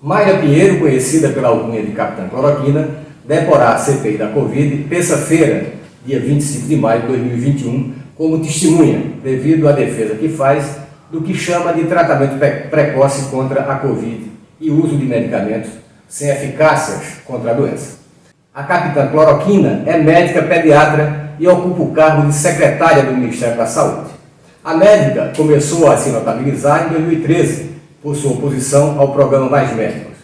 Mayra Pinheiro, conhecida pela alcunha de Capitã Cloroquina, deporá a CPI da Covid terça-feira, dia 25 de maio de 2021, como testemunha, devido à defesa que faz do que chama de tratamento precoce contra a Covid e uso de medicamentos sem eficácias contra a doença. A Capitã Cloroquina é médica pediatra e ocupa o cargo de secretária do Ministério da Saúde. A médica começou a se notabilizar em 2013 por sua oposição ao programa Mais Médicos.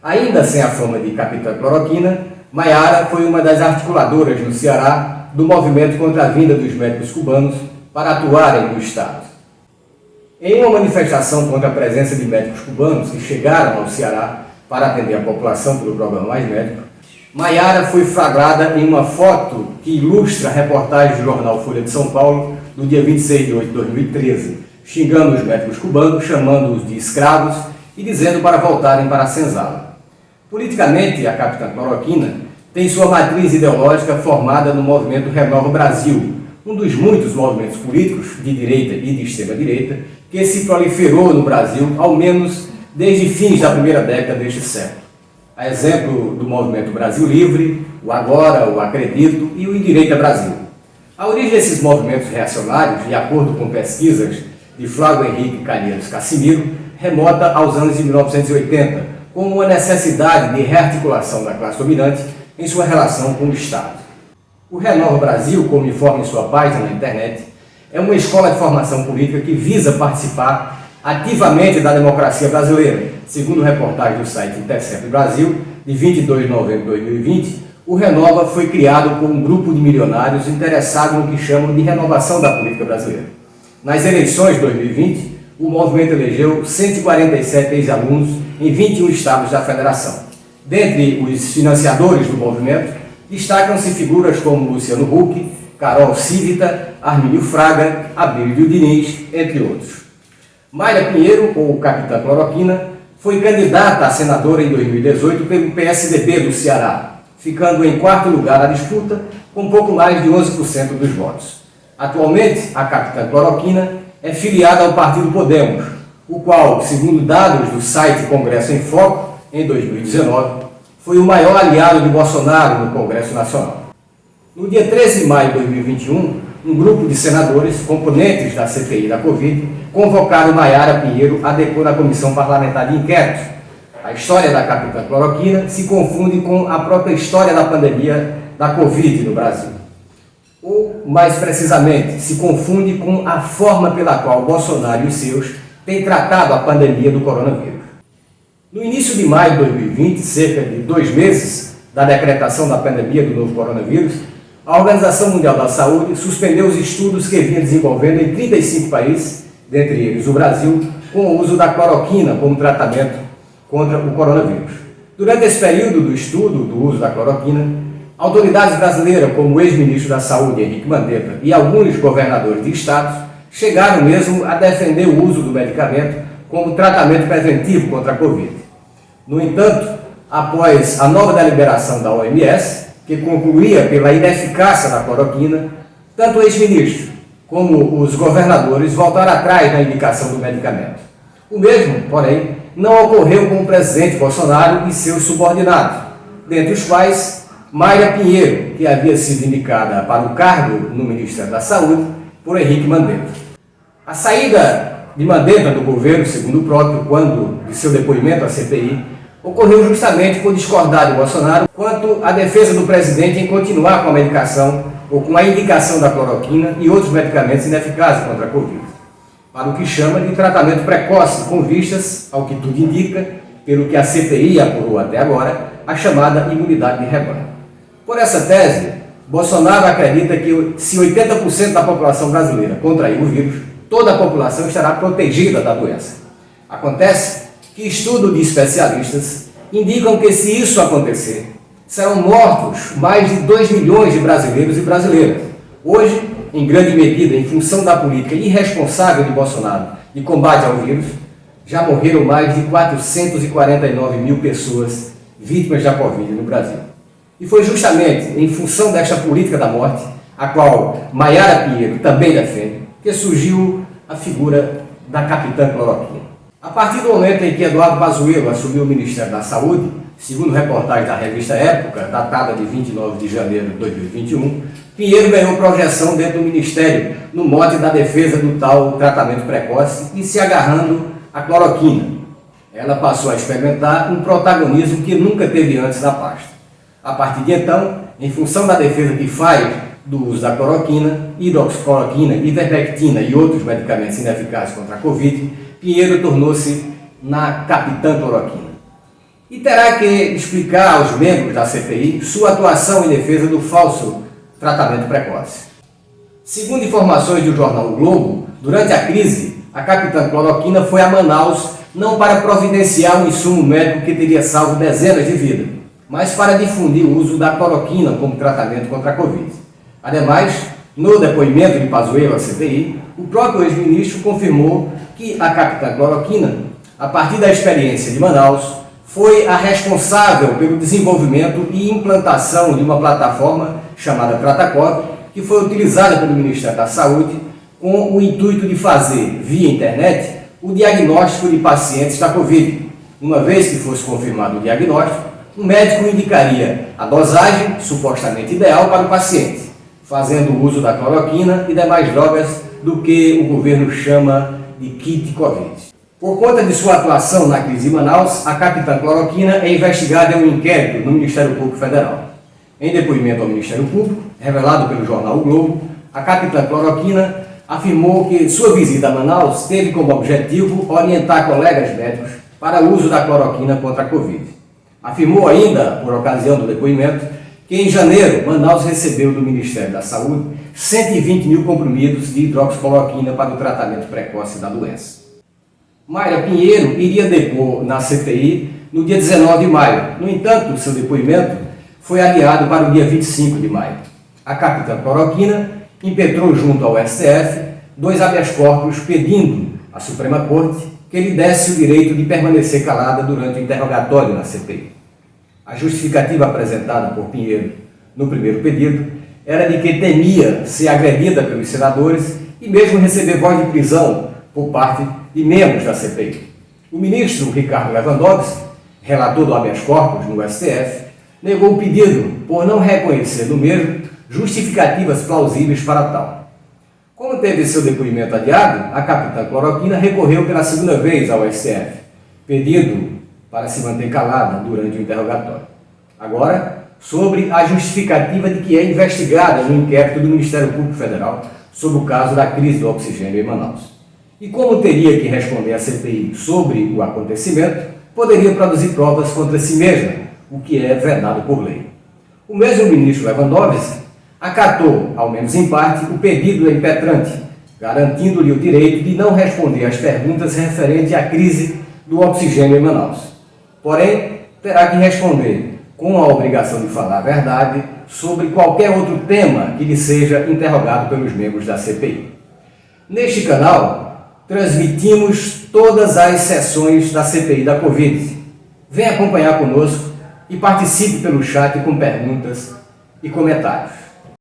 Ainda sem a fama de Capitã Cloroquina, Mayara foi uma das articuladoras no Ceará do movimento contra a vinda dos médicos cubanos para atuarem no Estado. Em uma manifestação contra a presença de médicos cubanos que chegaram ao Ceará para atender a população pelo programa Mais Médico, Mayara foi flagrada em uma foto que ilustra a reportagem do jornal Folha de São Paulo do dia 26 de 8 de 2013, xingando os médicos cubanos, chamando-os de escravos e dizendo para voltarem para a senzala. Politicamente, a Capitã Cloroquina tem sua matriz ideológica formada no movimento Renova Brasil, um dos muitos movimentos políticos de direita e de extrema-direita que se proliferou no Brasil, ao menos desde fins da primeira década deste século. A exemplo do movimento Brasil Livre, o Agora, o Acredito e o Endireita Brasil. A origem desses movimentos reacionários, de acordo com pesquisas de Flávio Henrique Calheiros Cassimiro, remota aos anos de 1980, como uma necessidade de rearticulação da classe dominante em sua relação com o Estado. O Renova Brasil, como informa em sua página na internet, é uma escola de formação política que visa participar ativamente da democracia brasileira. Segundo reportagem do site Intercept Brasil, de 22 de novembro de 2020, o Renova foi criado por um grupo de milionários interessados no que chamam de renovação da política brasileira. Nas eleições de 2020, o movimento elegeu 147 ex-alunos em 21 estados da federação. Dentre os financiadores do movimento, destacam-se figuras como Luciano Huck, Carol Civita, Armínio Fraga, Abílio Diniz, entre outros. Mayra Pinheiro, ou Capitã Cloroquina, foi candidata a senadora em 2018 pelo PSDB do Ceará, ficando em quarto lugar na disputa, com pouco mais de 11% dos votos. Atualmente, a Capitã Cloroquina é filiada ao partido Podemos, o qual, segundo dados do site Congresso em Foco, em 2019, foi o maior aliado de Bolsonaro no Congresso Nacional. No dia 13 de maio de 2021, um grupo de senadores, componentes da CPI da Covid, convocaram Mayara Pinheiro a depor na Comissão Parlamentar de Inquérito. A história da Capitã Cloroquina se confunde com a própria história da pandemia da Covid no Brasil. Ou, mais precisamente, se confunde com a forma pela qual Bolsonaro e os seus têm tratado a pandemia do coronavírus. No início de maio de 2020, cerca de 2 meses da decretação da pandemia do novo coronavírus, a Organização Mundial da Saúde suspendeu os estudos que vinha desenvolvendo em 35 países, dentre eles o Brasil, com o uso da cloroquina como tratamento contra o coronavírus. Durante esse período do estudo do uso da cloroquina, autoridades brasileiras, como o ex-ministro da Saúde, Henrique Mandetta, e alguns governadores de estados, chegaram mesmo a defender o uso do medicamento como tratamento preventivo contra a Covid. No entanto, após a nova deliberação da OMS, que concluía pela ineficácia da cloroquina, tanto o ex-ministro como os governadores voltaram atrás na indicação do medicamento. O mesmo, porém, não ocorreu com o presidente Bolsonaro e seus subordinados, dentre os quais Mayra Pinheiro, que havia sido indicada para o cargo no Ministério da Saúde por Henrique Mandetta. A saída de Mandetta do governo, segundo o próprio, quando de seu depoimento à CPI, ocorreu justamente por discordar de Bolsonaro quanto à defesa do presidente em continuar com a medicação ou com a indicação da cloroquina e outros medicamentos ineficazes contra a Covid, para o que chama de tratamento precoce, com vistas, ao que tudo indica, pelo que a CPI apurou até agora, a chamada imunidade de rebanho. Por essa tese, Bolsonaro acredita que se 80% da população brasileira contrair o vírus, toda a população estará protegida da doença. Acontece que estudos de especialistas indicam que, se isso acontecer, serão mortos mais de 2 milhões de brasileiros e brasileiras. Hoje, em grande medida, em função da política irresponsável de Bolsonaro de combate ao vírus, já morreram mais de 449 mil pessoas vítimas da Covid no Brasil. E foi justamente em função desta política da morte, a qual Mayara Pinheiro também defende, que surgiu a figura da Capitã Cloroquina. A partir do momento em que Eduardo Pazuello assumiu o Ministério da Saúde, segundo reportagem da revista Época, datada de 29 de janeiro de 2021, Pinheiro ganhou projeção dentro do Ministério no mote da defesa do tal tratamento precoce e se agarrando à cloroquina. Ela passou a experimentar um protagonismo que nunca teve antes na pasta. A partir de então, em função da defesa que faz do uso da cloroquina, hidroxicloroquina, ivermectina e outros medicamentos ineficazes contra a Covid, Pinheiro tornou-se na capitã cloroquina. E terá que explicar aos membros da CPI sua atuação em defesa do falso tratamento precoce. Segundo informações do jornal O Globo, durante a crise, a capitã cloroquina foi a Manaus não para providenciar um insumo médico que teria salvo dezenas de vidas, mas para difundir o uso da cloroquina como tratamento contra a Covid. Ademais, no depoimento de Pazuello à CPI, o próprio ex-ministro confirmou que a capitã cloroquina, a partir da experiência de Manaus, foi a responsável pelo desenvolvimento e implantação de uma plataforma chamada Tratacov, que foi utilizada pelo Ministério da Saúde com o intuito de fazer, via internet, o diagnóstico de pacientes da Covid. Uma vez que fosse confirmado o diagnóstico, o médico indicaria a dosagem supostamente ideal para o paciente, fazendo uso da cloroquina e demais drogas do que o governo chama de kit Covid. Por conta de sua atuação na crise de Manaus, a capitã cloroquina é investigada em um inquérito no Ministério Público Federal. Em depoimento ao Ministério Público, revelado pelo jornal O Globo, a capitã cloroquina afirmou que sua visita a Manaus teve como objetivo orientar colegas médicos para o uso da cloroquina contra a Covid. Afirmou ainda, por ocasião do depoimento, que em janeiro Manaus recebeu do Ministério da Saúde 120 mil comprimidos de hidroxicloroquina para o tratamento precoce da doença. Mayra Pinheiro iria depor na CPI no dia 19 de maio. No entanto, seu depoimento foi adiado para o dia 25 de maio. A capitã cloroquina impetrou junto ao STF 2 habeas corpus pedindo à Suprema Corte que lhe desse o direito de permanecer calada durante o interrogatório na CPI. A justificativa apresentada por Pinheiro no primeiro pedido era de que temia ser agredida pelos senadores e mesmo receber voz de prisão por parte de membros da CPI. O ministro Ricardo Lewandowski, relator do habeas corpus no STF, negou o pedido por não reconhecer no mesmo justificativas plausíveis para tal. Como teve seu depoimento adiado, a capitã cloroquina recorreu pela segunda vez ao STF, pedindo para se manter calada durante o interrogatório. Agora, sobre a justificativa de que é investigada no inquérito do Ministério Público Federal sobre o caso da crise do oxigênio em Manaus. E como teria que responder à CPI sobre o acontecimento, poderia produzir provas contra si mesma, o que é vedado por lei. O mesmo ministro Lewandowski acatou, ao menos em parte, o pedido da impetrante, garantindo-lhe o direito de não responder às perguntas referentes à crise do oxigênio em Manaus. Porém, terá que responder com a obrigação de falar a verdade sobre qualquer outro tema que lhe seja interrogado pelos membros da CPI. Neste canal, transmitimos todas as sessões da CPI da Covid. Venha acompanhar conosco e participe pelo chat com perguntas e comentários.